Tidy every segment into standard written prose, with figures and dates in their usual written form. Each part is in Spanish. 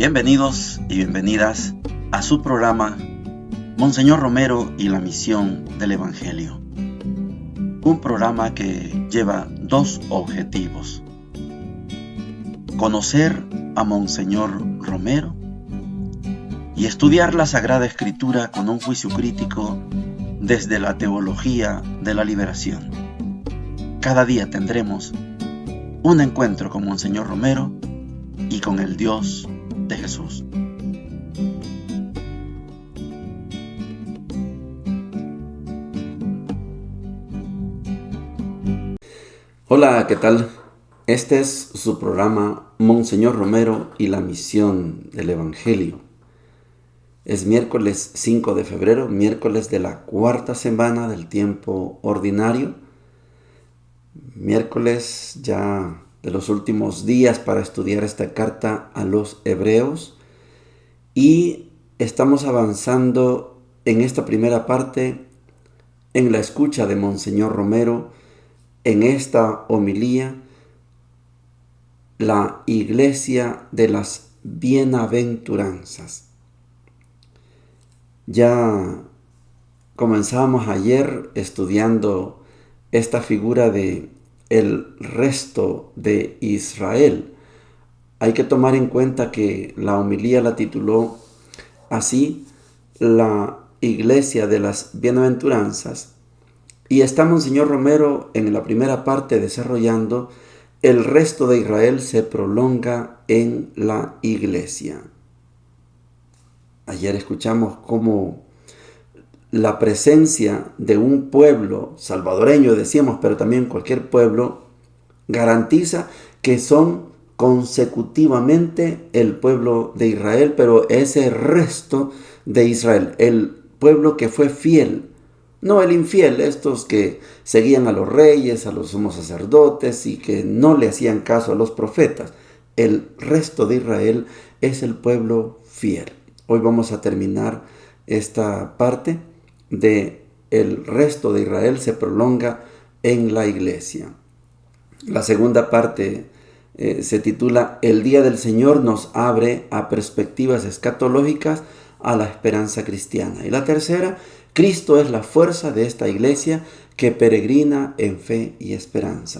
Bienvenidos y bienvenidas a su programa Monseñor Romero y la misión del Evangelio. Un programa que lleva dos objetivos: conocer a Monseñor Romero y estudiar la Sagrada Escritura con un juicio crítico desde la teología de la liberación. Cada día tendremos un encuentro con Monseñor Romero y con el Dios de Jesús. Hola, ¿qué tal? Este es su programa Monseñor Romero y la misión del Evangelio. Es miércoles 5 de febrero, miércoles de la cuarta semana del tiempo ordinario. Miércoles ya de los últimos días para estudiar esta carta a los hebreos, y estamos avanzando en esta primera parte en la escucha de Monseñor Romero en esta homilía, la Iglesia de las Bienaventuranzas. Ya comenzamos ayer estudiando esta figura de el resto de Israel. Hay que tomar en cuenta que la homilía la tituló así, la Iglesia de las Bienaventuranzas, y está Monseñor Romero en la primera parte desarrollando el resto de Israel se prolonga en la Iglesia. Ayer escuchamos cómo la presencia de un pueblo salvadoreño, decíamos, pero también cualquier pueblo, garantiza que son consecutivamente el pueblo de Israel, pero ese resto de Israel, el pueblo que fue fiel, no el infiel, estos que seguían a los reyes, a los sumos sacerdotes y que no le hacían caso a los profetas. El resto de Israel es el pueblo fiel. Hoy vamos a terminar esta parte de el resto de Israel se prolonga en la Iglesia. La segunda parte se titula El día del Señor nos abre a perspectivas escatológicas a la esperanza cristiana. Y la tercera, Cristo es la fuerza de esta Iglesia que peregrina en fe y esperanza.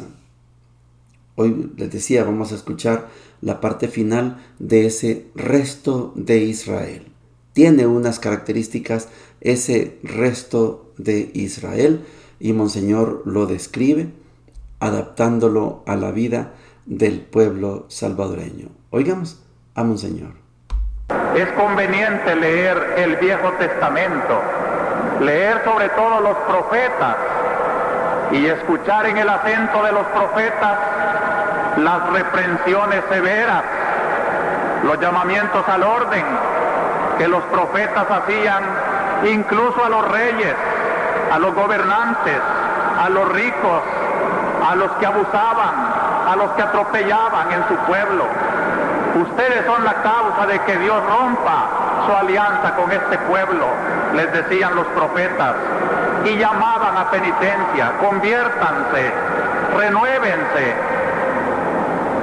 Hoy les decía, vamos a escuchar la parte final de ese resto de Israel. Tiene unas características ese resto de Israel y Monseñor lo describe adaptándolo a la vida del pueblo salvadoreño. Oigamos a Monseñor. Es conveniente leer el Viejo Testamento, leer sobre todo los profetas y escuchar en el acento de los profetas las reprensiones severas, los llamamientos al orden que los profetas hacían incluso a los reyes, a los gobernantes, a los ricos, a los que abusaban, a los que atropellaban en su pueblo. Ustedes son la causa de que Dios rompa su alianza con este pueblo, les decían los profetas, y llamaban a penitencia: conviértanse, renuévense.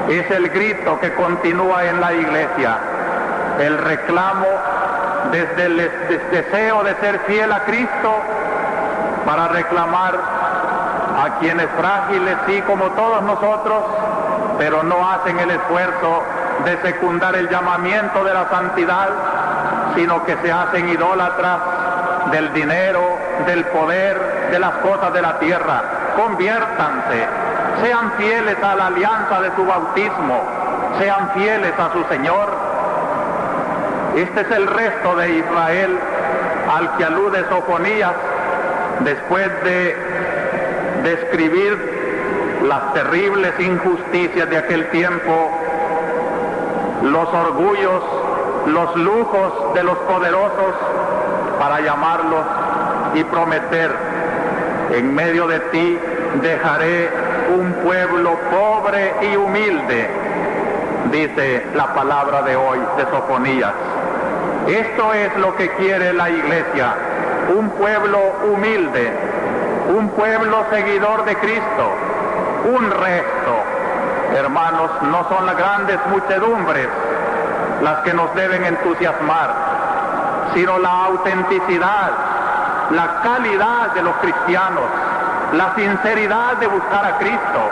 Es el grito que continúa en la Iglesia, el reclamo desde el deseo de ser fiel a Cristo para reclamar a quienes frágiles, sí, como todos nosotros, pero no hacen el esfuerzo de secundar el llamamiento de la santidad, sino que se hacen idólatras del dinero, del poder, de las cosas de la tierra. Conviértanse, sean fieles a la alianza de su bautismo, sean fieles a su Señor. Este es el resto de Israel al que alude Sofonías después de describir las terribles injusticias de aquel tiempo, los orgullos, los lujos de los poderosos, para llamarlos y prometer: en medio de ti dejaré un pueblo pobre y humilde, dice la palabra de hoy de Sofonías. Esto es lo que quiere la Iglesia, un pueblo humilde, un pueblo seguidor de Cristo, un resto. Hermanos, no son las grandes muchedumbres, las que nos deben entusiasmar, sino la autenticidad, la calidad de los cristianos, la sinceridad de buscar a Cristo.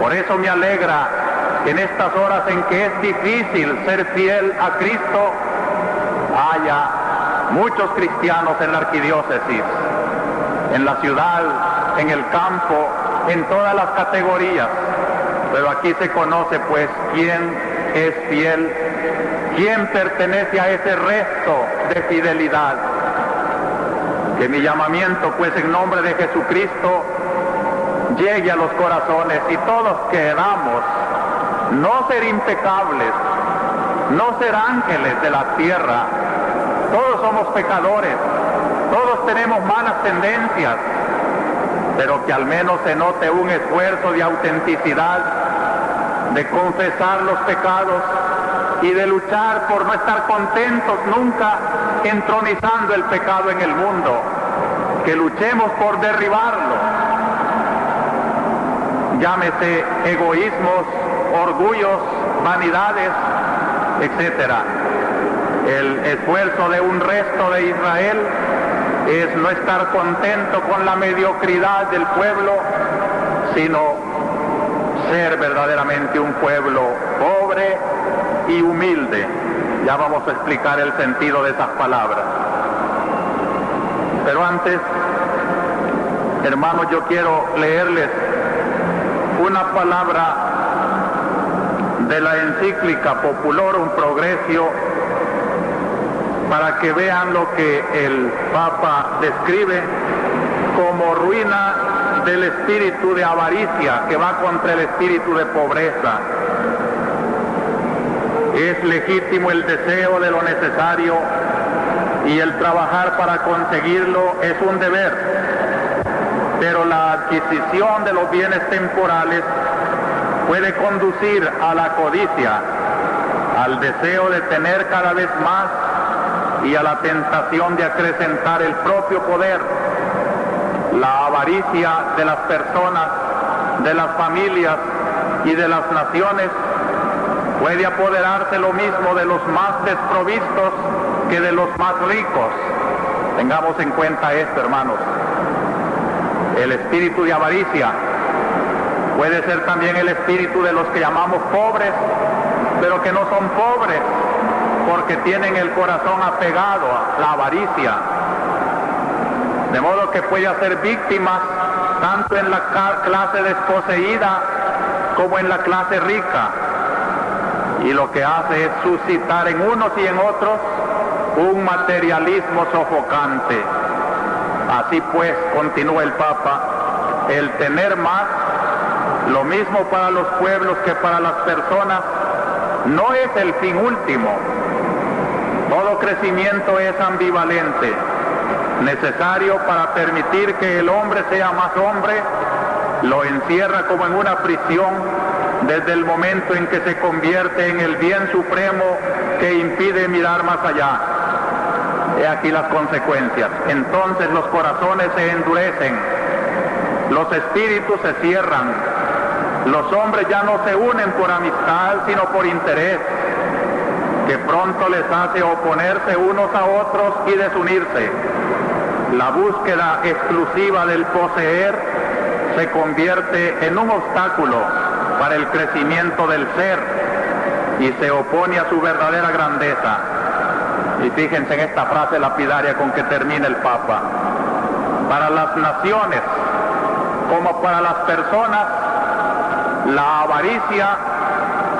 Por eso me alegra que en estas horas en que es difícil ser fiel a Cristo, haya muchos cristianos en la arquidiócesis, en la ciudad, en el campo, en todas las categorías. Pero aquí se conoce pues quién es fiel, quién pertenece a ese resto de fidelidad. Que mi llamamiento pues en nombre de Jesucristo llegue a los corazones y todos queramos no ser impecables, no ser ángeles de la tierra. Todos somos pecadores, todos tenemos malas tendencias, pero que al menos se note un esfuerzo de autenticidad, de confesar los pecados y de luchar por no estar contentos nunca entronizando el pecado en el mundo, que luchemos por derribarlo, llámese egoísmos, orgullos, vanidades, etc. El esfuerzo de un resto de Israel es no estar contento con la mediocridad del pueblo, sino ser verdaderamente un pueblo pobre y humilde. Ya vamos a explicar el sentido de esas palabras. Pero antes, hermanos, yo quiero leerles una palabra de la encíclica Populorum Progressio para que vean lo que el Papa describe como ruina del espíritu de avaricia que va contra el espíritu de pobreza. Es legítimo el deseo de lo necesario y el trabajar para conseguirlo es un deber, pero la adquisición de los bienes temporales puede conducir a la codicia, al deseo de tener cada vez más y a la tentación de acrecentar el propio poder. La avaricia de las personas, de las familias y de las naciones puede apoderarse lo mismo de los más desprovistos que de los más ricos. Tengamos en cuenta esto, hermanos. El espíritu de avaricia puede ser también el espíritu de los que llamamos pobres, pero que no son pobres porque tienen el corazón apegado a la avaricia. De modo que puede hacer víctimas tanto en la clase desposeída como en la clase rica. Y lo que hace es suscitar en unos y en otros un materialismo sofocante. Así pues, continúa el Papa, el tener más, lo mismo para los pueblos que para las personas, no es el fin último. Todo crecimiento es ambivalente, necesario para permitir que el hombre sea más hombre, lo encierra como en una prisión desde el momento en que se convierte en el bien supremo que impide mirar más allá. He aquí las consecuencias. Entonces los corazones se endurecen, los espíritus se cierran, los hombres ya no se unen por amistad, sino por interés, que pronto les hace oponerse unos a otros y desunirse. La búsqueda exclusiva del poseer se convierte en un obstáculo para el crecimiento del ser y se opone a su verdadera grandeza. Y fíjense en esta frase lapidaria con que termina el Papa. Para las naciones como para las personas, la avaricia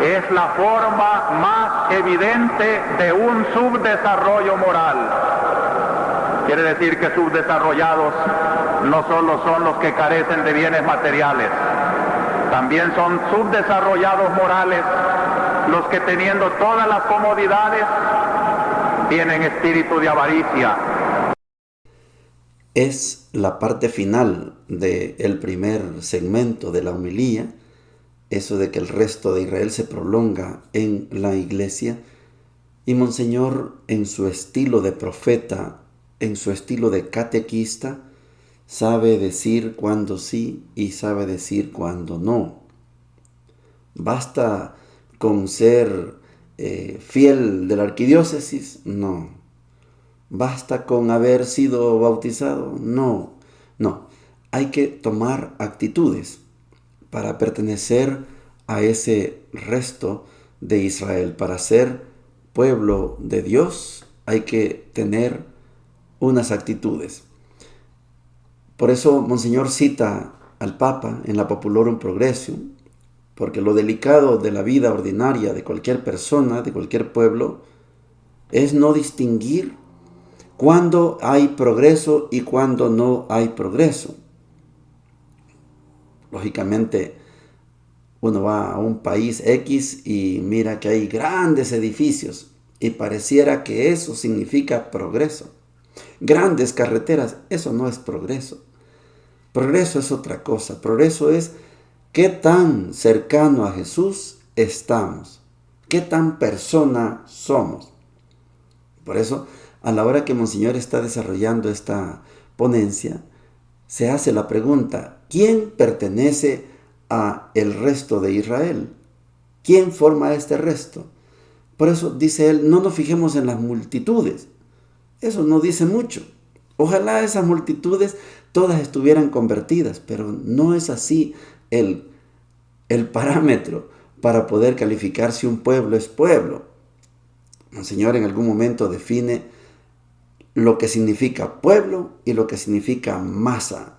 es la forma más evidente de un subdesarrollo moral. Quiere decir que subdesarrollados no solo son los que carecen de bienes materiales, también son subdesarrollados morales los que, teniendo todas las comodidades, tienen espíritu de avaricia. Es la parte final del primer segmento de la homilía, eso de que el resto de Israel se prolonga en la iglesia, y Monseñor, en su estilo de profeta, en su estilo de catequista, sabe decir cuándo sí y sabe decir cuándo no. Basta con ser fiel de la arquidiócesis, no. ¿Basta con haber sido bautizado? No, no. Hay que tomar actitudes para pertenecer a ese resto de Israel. Para ser pueblo de Dios hay que tener unas actitudes. Por eso Monseñor cita al Papa en la Populorum Progressium, porque lo delicado de la vida ordinaria de cualquier persona, de cualquier pueblo, es no distinguir cuándo hay progreso y cuándo no hay progreso. Lógicamente, uno va a un país X y mira que hay grandes edificios y pareciera que eso significa progreso. Grandes carreteras, eso no es progreso. Progreso es otra cosa. Progreso es qué tan cercano a Jesús estamos, qué tan persona somos. Por eso, a la hora que Monseñor está desarrollando esta ponencia, se hace la pregunta: ¿quién pertenece a el resto de Israel? ¿Quién forma este resto? Por eso dice él, no nos fijemos en las multitudes. Eso no dice mucho. Ojalá esas multitudes todas estuvieran convertidas, pero no es así el parámetro para poder calificar si un pueblo es pueblo. El Señor en algún momento define lo que significa pueblo y lo que significa masa.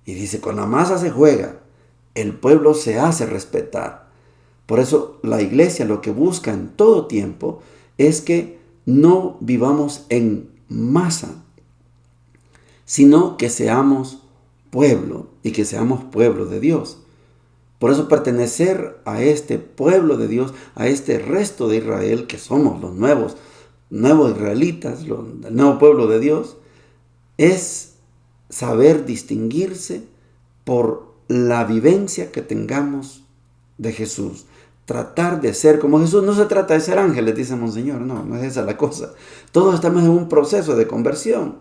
Y dice, con la masa se juega, el pueblo se hace respetar. Por eso la iglesia lo que busca en todo tiempo es que no vivamos en masa, sino que seamos pueblo y que seamos pueblo de Dios. Por eso pertenecer a este pueblo de Dios, a este resto de Israel, que somos los nuevos israelitas, el nuevo pueblo de Dios, es saber distinguirse por la vivencia que tengamos de Jesús. Tratar de ser como Jesús. No se trata de ser ángeles, dice Monseñor, no es esa la cosa. Todos estamos en un proceso de conversión,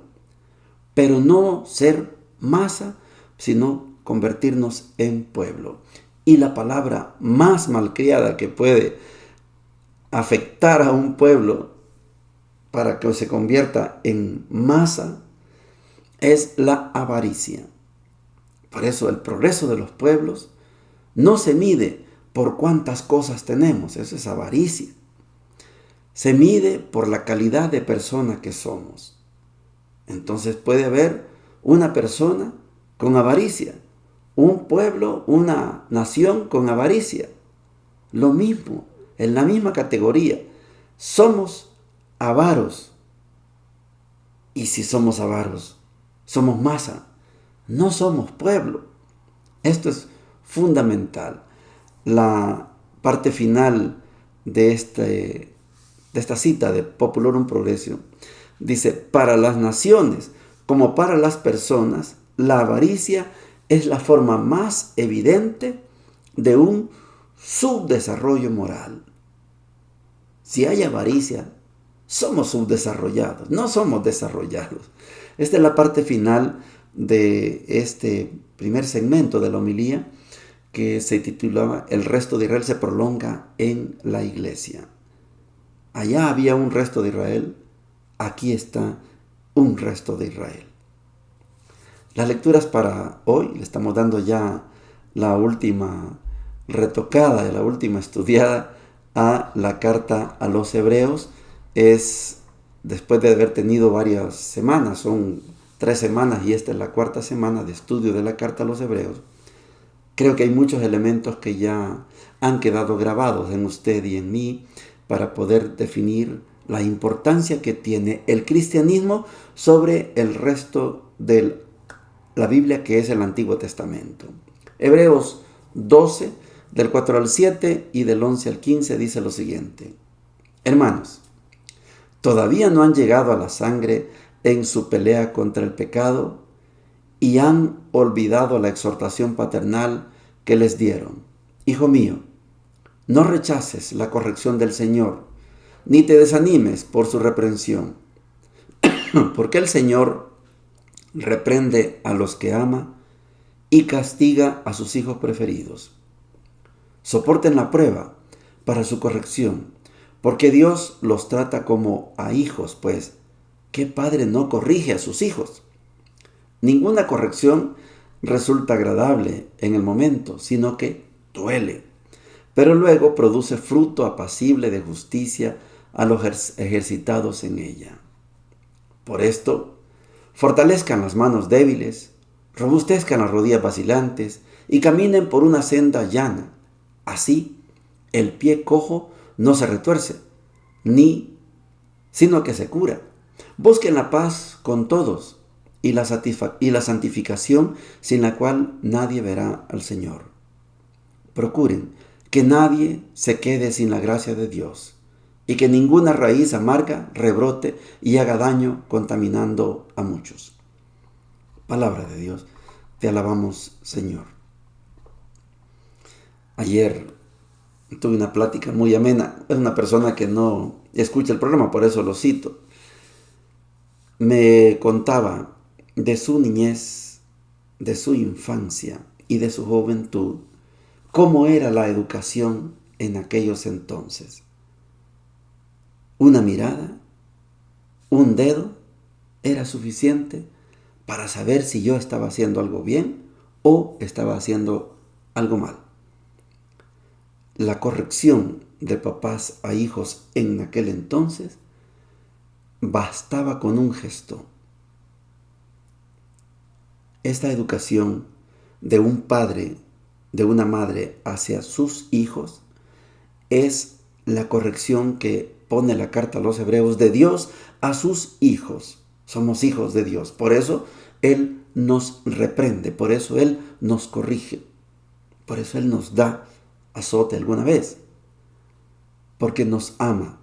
pero no ser masa, sino convertirnos en pueblo. Y la palabra más malcriada que puede afectar a un pueblo para que se convierta en masa es la avaricia. Por eso el progreso de los pueblos no se mide por cuántas cosas tenemos, eso es avaricia. Se mide por la calidad de persona que somos. Entonces puede haber una persona con avaricia, un pueblo, una nación con avaricia. Lo mismo, en la misma categoría. Somos avaros. Y si somos avaros, somos masa, no somos pueblo. Esto es fundamental. La parte final de esta cita de Populorum Progressium dice, para las naciones como para las personas, la avaricia es la forma más evidente de un subdesarrollo moral. Si hay avaricia, somos subdesarrollados, no somos desarrollados. Esta es la parte final de este primer segmento de la homilía que se titulaba El resto de Israel se prolonga en la iglesia. Allá había un resto de Israel, aquí está un resto de Israel. Las lecturas para hoy, le estamos dando ya la última retocada, la última estudiada a la carta a los Hebreos. Es después de haber tenido varias semanas, son 3 semanas y esta es la 4ª semana de estudio de la carta a los Hebreos. Creo que hay muchos elementos que ya han quedado grabados en usted y en mí para poder definir la importancia que tiene el cristianismo sobre el resto de la Biblia, que es el Antiguo Testamento. Hebreos 12, del 4 al 7 y del 11 al 15 dice lo siguiente. Hermanos, todavía no han llegado a la sangre en su pelea contra el pecado y han olvidado la exhortación paternal que les dieron. Hijo mío, no rechaces la corrección del Señor, ni te desanimes por su reprensión, porque el Señor reprende a los que ama y castiga a sus hijos preferidos. Soporten la prueba para su corrección, Porque Dios los trata como a hijos, pues, ¿qué padre no corrige a sus hijos? Ninguna corrección resulta agradable en el momento, sino que duele. Pero luego produce fruto apacible de justicia a los ejercitados en ella. Por esto, fortalezcan las manos débiles, robustezcan las rodillas vacilantes y caminen por una senda llana. Así, el pie cojo no se retuerce, sino que se cura. Busquen la paz con todos y la santificación sin la cual nadie verá al Señor. Procuren que nadie se quede sin la gracia de Dios y que ninguna raíz amarga rebrote y haga daño contaminando a muchos. Palabra de Dios, te alabamos, Señor. Ayer tuve una plática muy amena. Es una persona que no escucha el programa, por eso lo cito. Me contaba de su niñez, de su infancia y de su juventud, cómo era la educación en aquellos entonces. Una mirada, un dedo, era suficiente para saber si yo estaba haciendo algo bien o estaba haciendo algo mal. La corrección de papás a hijos en aquel entonces bastaba con un gesto. Esta educación de un padre, de una madre hacia sus hijos, es la corrección que pone la carta a los hebreos de Dios a sus hijos. Somos hijos de Dios. Por eso Él nos reprende, por eso Él nos corrige, por eso Él nos da azote alguna vez, porque nos ama,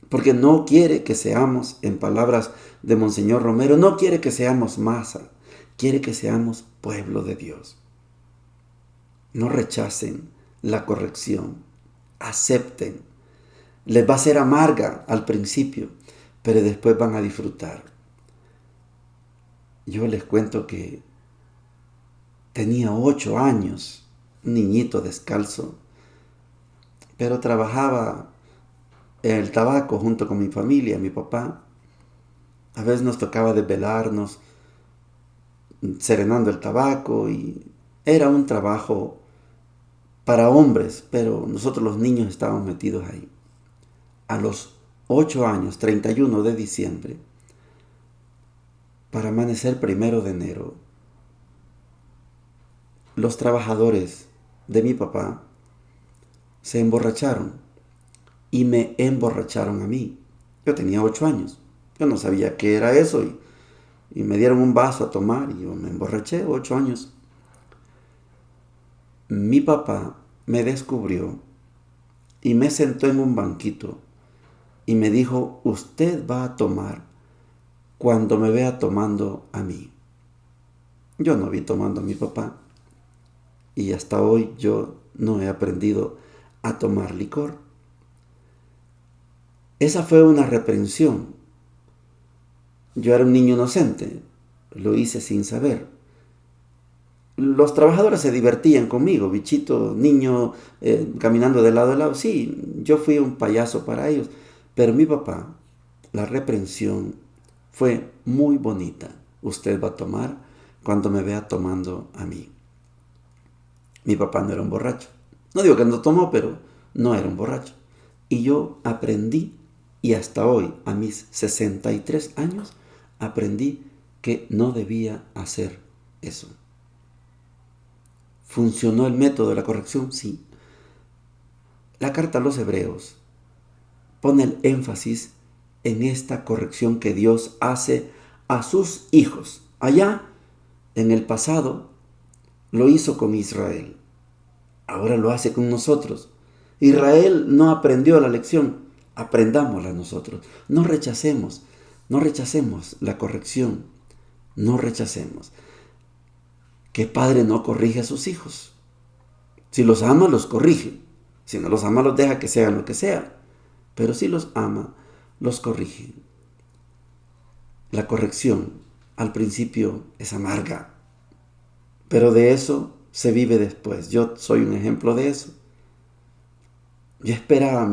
porque no quiere que seamos, en palabras de Monseñor Romero, no quiere que seamos masa, quiere que seamos pueblo de Dios. No rechacen la corrección, acepten. Les va a ser amarga al principio, pero después van a disfrutar. Yo les cuento que tenía 8 años, un niñito descalzo, pero trabajaba en el tabaco junto con mi familia, mi papá. A veces nos tocaba desvelarnos serenando el tabaco y era un trabajo para hombres, pero nosotros los niños estábamos metidos ahí. A los 8 años, 31 de diciembre, para amanecer 1 de enero, los trabajadores de mi papá se emborracharon y me emborracharon a mí. Yo tenía 8 años, yo no sabía qué era eso y me dieron un vaso a tomar y yo me emborraché, 8 años. Mi papá me descubrió y me sentó en un banquito y me dijo: usted va a tomar cuando me vea tomando a mí. Yo no vi tomando a mi papá y hasta hoy yo no he aprendido a tomar licor. Esa fue una reprensión. Yo era un niño inocente, lo hice sin saber. Los trabajadores se divertían conmigo, bichito, niño, caminando de lado a lado. Sí, yo fui un payaso para ellos. Pero mi papá, la reprensión fue muy bonita. Usted va a tomar cuando me vea tomando a mí. Mi papá no era un borracho. No digo que no tomó, pero no era un borracho. Y yo aprendí, y hasta hoy, a mis 63 años, aprendí que no debía hacer eso. ¿Funcionó el método de la corrección? Sí. La carta a los hebreos pone el énfasis en esta corrección que Dios hace a sus hijos. Allá, en el pasado, lo hizo con Israel. Ahora lo hace con nosotros. Israel no aprendió la lección. Aprendámosla nosotros. No rechacemos la corrección. No rechacemos. ¿Qué padre no corrige a sus hijos? Si los ama, los corrige. Si no los ama, los deja que sean lo que sea. Pero si los ama, los corrige. La corrección al principio es amarga, pero de eso se vive después. Yo soy un ejemplo de eso. Yo esperaba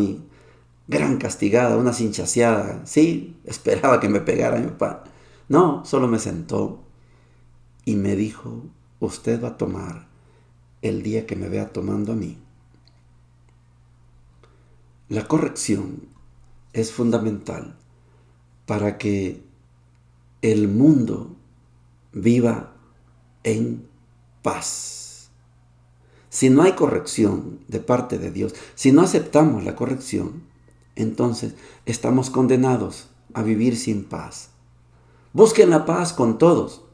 gran castigada, una cinchaseada. Sí, esperaba que me pegara mi papá. No, solo me sentó y me dijo, usted va a tomar el día que me vea tomando a mí. La corrección es fundamental para que el mundo viva en paz. Si no hay corrección de parte de Dios, si no aceptamos la corrección, entonces estamos condenados a vivir sin paz. Busquen la paz con todos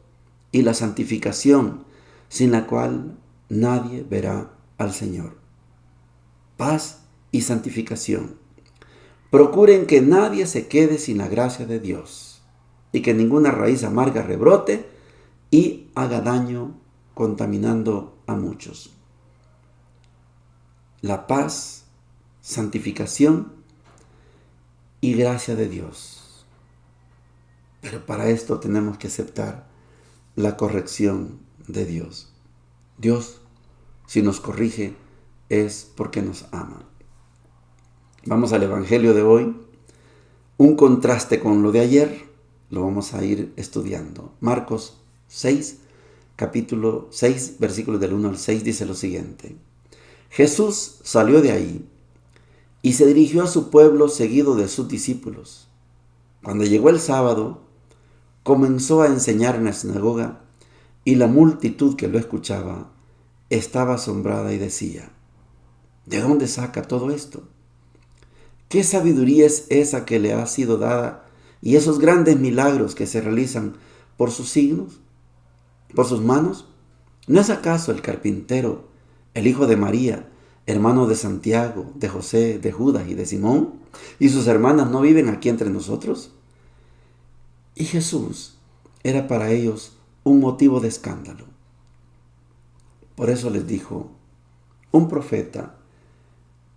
y la santificación, sin la cual nadie verá al Señor. Paz y santificación. Procuren que nadie se quede sin la gracia de Dios y que ninguna raíz amarga rebrote y haga daño contaminando a muchos. La paz, santificación y gracia de Dios. Pero para esto tenemos que aceptar la corrección de Dios. Dios, si nos corrige, es porque nos ama. Vamos al Evangelio de hoy. Un contraste con lo de ayer, lo vamos a ir estudiando. Marcos 6, capítulo 6, versículos del 1 al 6, dice lo siguiente. Jesús salió de ahí y se dirigió a su pueblo seguido de sus discípulos. Cuando llegó el sábado, comenzó a enseñar en la sinagoga y la multitud que lo escuchaba estaba asombrada y decía, ¿de dónde saca todo esto? ¿Qué sabiduría es esa que le ha sido dada y esos grandes milagros que se realizan por sus signos, por sus manos? ¿No es acaso el carpintero, el hijo de María, hermano de Santiago, de José, de Judas y de Simón? ¿Y sus hermanas no viven aquí entre nosotros? Y Jesús era para ellos un motivo de escándalo. Por eso les dijo, un profeta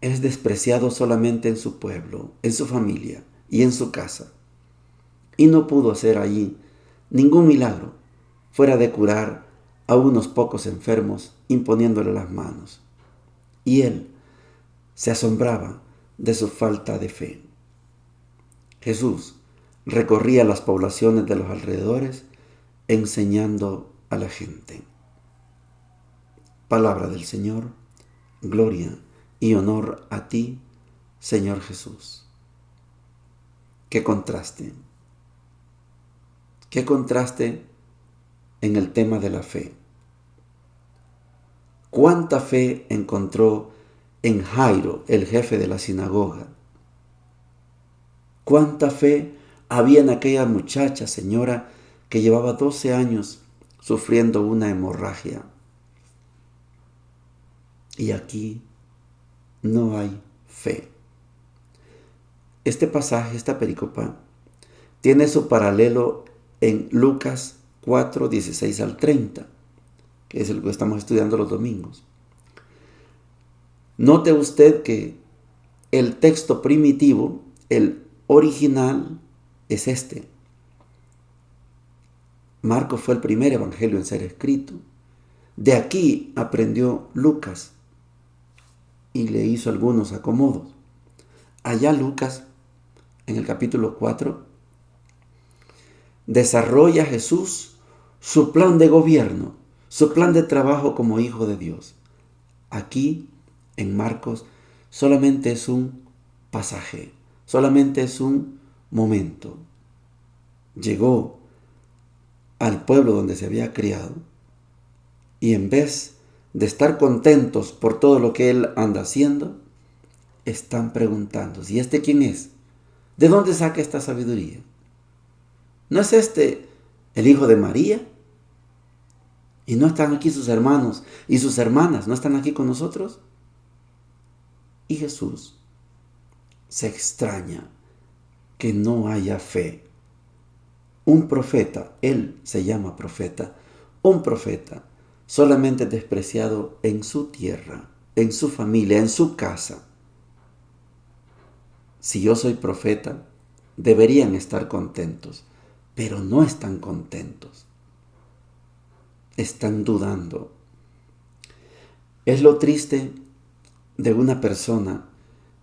es despreciado solamente en su pueblo, en su familia y en su casa. Y no pudo hacer allí ningún milagro fuera de curar a unos pocos enfermos imponiéndole las manos. Y él se asombraba de su falta de fe. Jesús recorría las poblaciones de los alrededores enseñando a la gente. Palabra del Señor, gloria y honor a ti, Señor Jesús. Qué contraste en el tema de la fe. ¿Cuánta fe encontró en Jairo, el jefe de la sinagoga? ¿Cuánta fe había en aquella muchacha, señora, que llevaba 12 años sufriendo una hemorragia? Y aquí no hay fe. Este pasaje, esta pericopa, tiene su paralelo en Lucas 4, 16 al 30, que es el que estamos estudiando los domingos. Note usted que el texto primitivo, el original, es este. Marcos fue el primer evangelio en ser escrito. De aquí aprendió Lucas y le hizo algunos acomodos. Allá Lucas, en el capítulo 4, desarrolla Jesús su plan de gobierno, su plan de trabajo como hijo de Dios. Aquí, en Marcos, solamente es un pasaje, solamente es un momento. Llegó al pueblo donde se había criado y en vez de estar contentos por todo lo que él anda haciendo, están preguntando, ¿y este quién es? ¿De dónde saca esta sabiduría? ¿No es este el hijo de María? ¿Y no están aquí sus hermanos y sus hermanas? ¿No están aquí con nosotros? Y Jesús se extraña que no haya fe. Un profeta, él se llama profeta, un profeta solamente despreciado en su tierra, en su familia, en su casa. Si yo soy profeta, deberían estar contentos, pero no están contentos. Están dudando. Es lo triste de una persona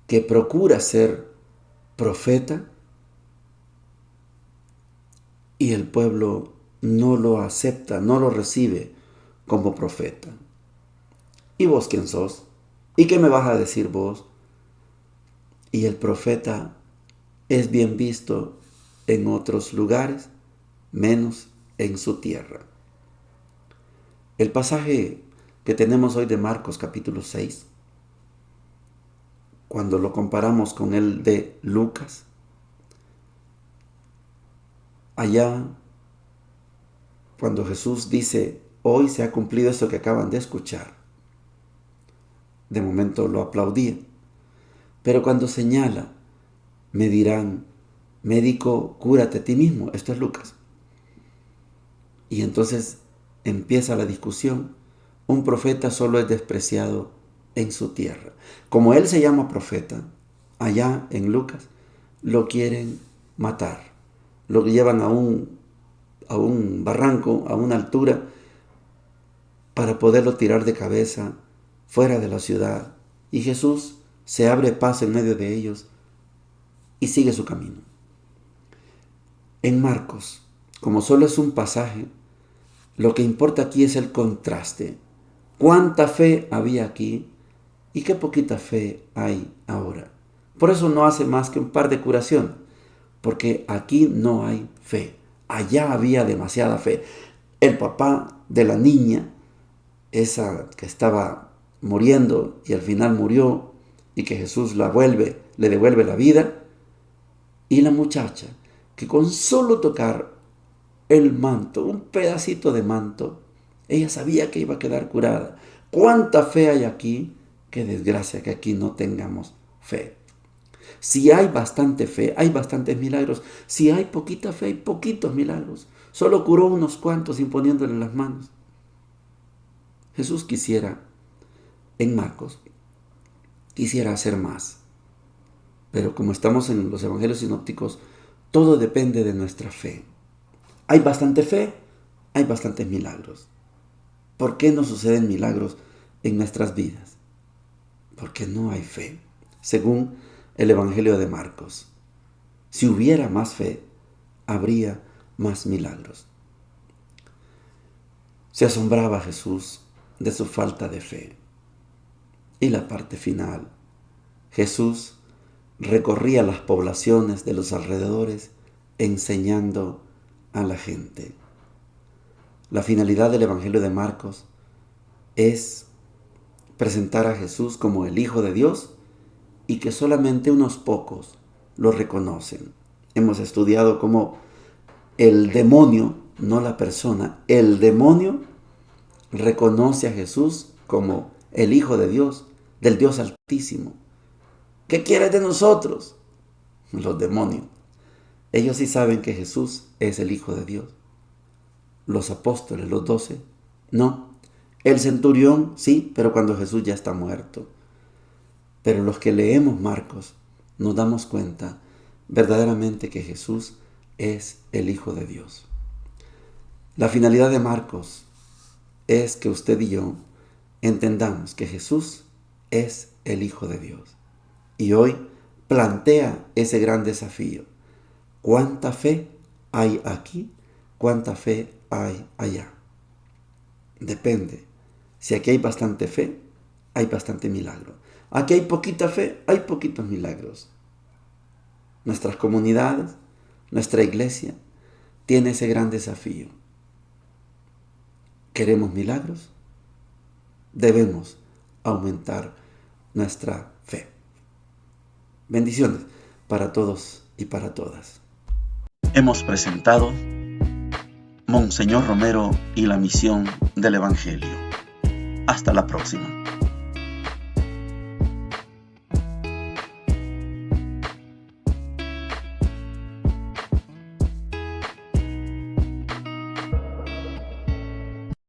que procura ser profeta y el pueblo no lo acepta, no lo recibe como profeta. ¿Y vos quién sos? ¿Y qué me vas a decir vos? Y el profeta es bien visto en otros lugares, menos en su tierra. El pasaje que tenemos hoy de Marcos capítulo 6, cuando lo comparamos con el de Lucas, allá cuando Jesús dice, hoy se ha cumplido esto que acaban de escuchar, de momento lo aplaudía. Pero cuando señala, me dirán, médico, cúrate a ti mismo. Esto es Lucas. Y entonces empieza la discusión. Un profeta solo es despreciado en su tierra. Como él se llama profeta, allá en Lucas, lo quieren matar. Lo llevan a un barranco, a una altura, para poderlo tirar de cabeza fuera de la ciudad. Y Jesús se abre paso en medio de ellos y sigue su camino. En Marcos, como solo es un pasaje, lo que importa aquí es el contraste. ¿Cuánta fe había aquí y qué poquita fe hay ahora? Por eso no hace más que un par de curación, porque aquí no hay fe. Allá había demasiada fe. El papá de la niña, esa que estaba muriendo y al final murió, y que Jesús le devuelve la vida, y la muchacha que con solo tocar el manto, un pedacito de manto, ella sabía que iba a quedar curada. ¿Cuánta fe hay aquí? Qué desgracia que aquí no tengamos fe. Si hay bastante fe, hay bastantes milagros. Si hay poquita fe, hay poquitos milagros. Solo curó unos cuantos imponiéndole las manos. Jesús quisiera, en Marcos, quisiera hacer más. Pero como estamos en los evangelios sinópticos, todo depende de nuestra fe. Hay bastante fe, hay bastantes milagros. ¿Por qué no suceden milagros en nuestras vidas? Porque no hay fe, según el Evangelio de Marcos. Si hubiera más fe, habría más milagros. Se asombraba Jesús de su falta de fe. Y la parte final, Jesús recorría las poblaciones de los alrededores enseñando a la gente. La finalidad del Evangelio de Marcos es presentar a Jesús como el Hijo de Dios y que solamente unos pocos lo reconocen. Hemos estudiado cómo el demonio, no la persona, el demonio reconoce a Jesús como el Hijo de Dios, del Dios Altísimo. ¿Qué quieres de nosotros? Los demonios. Ellos sí saben que Jesús es el Hijo de Dios. Los apóstoles, los 12, no. El centurión, sí, pero cuando Jesús ya está muerto. Pero los que leemos Marcos nos damos cuenta verdaderamente que Jesús es el Hijo de Dios. La finalidad de Marcos es que usted y yo entendamos que Jesús es el Hijo de Dios. Y hoy plantea ese gran desafío. ¿Cuánta fe hay aquí? ¿Cuánta fe hay allá? Depende. Si aquí hay bastante fe, hay bastante milagro. Aquí hay poquita fe, hay poquitos milagros. Nuestras comunidades, nuestra iglesia, tiene ese gran desafío. ¿Queremos milagros? Debemos aumentar nuestra fe. Bendiciones para todos y para todas. Hemos presentado Monseñor Romero y la misión del Evangelio. Hasta la próxima.